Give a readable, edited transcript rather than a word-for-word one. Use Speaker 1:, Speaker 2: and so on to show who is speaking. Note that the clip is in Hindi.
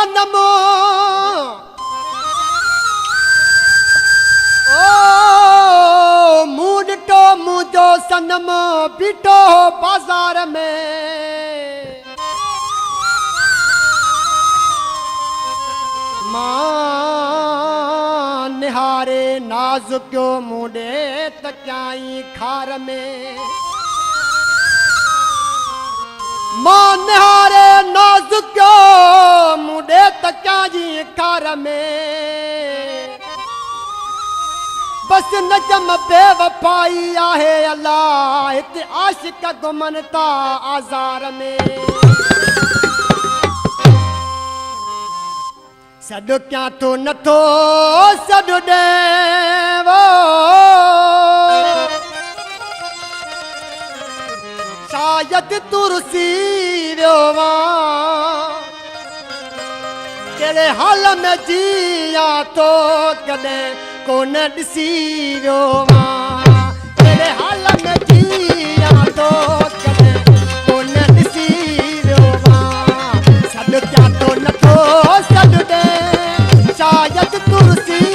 Speaker 1: सनम ओ मूं ॾिठो मुंहिंजो सनम बीठो बाज़ार में मां निहारे नाज़ुकियो मूं ॾे त कयाई खार में मां निहारे नाज़ुकियो मूं ॾे त कयाई खार में बस नजम बेवफाई आहे अल्लाह हिते आशिक घुमनि था आज़ार में सॾु कयां थो नथो सॾु ॾेवो शायदि तुरसी वियो कहिड़े हाल में जियां थो कॾहिं कोन ॾिसी वियो कहिड़े हाल में जियां थो कॾहिं कोन ॾिसी वियो सॾु कयां थो नथो सॾु ॾे शायदि तुरसी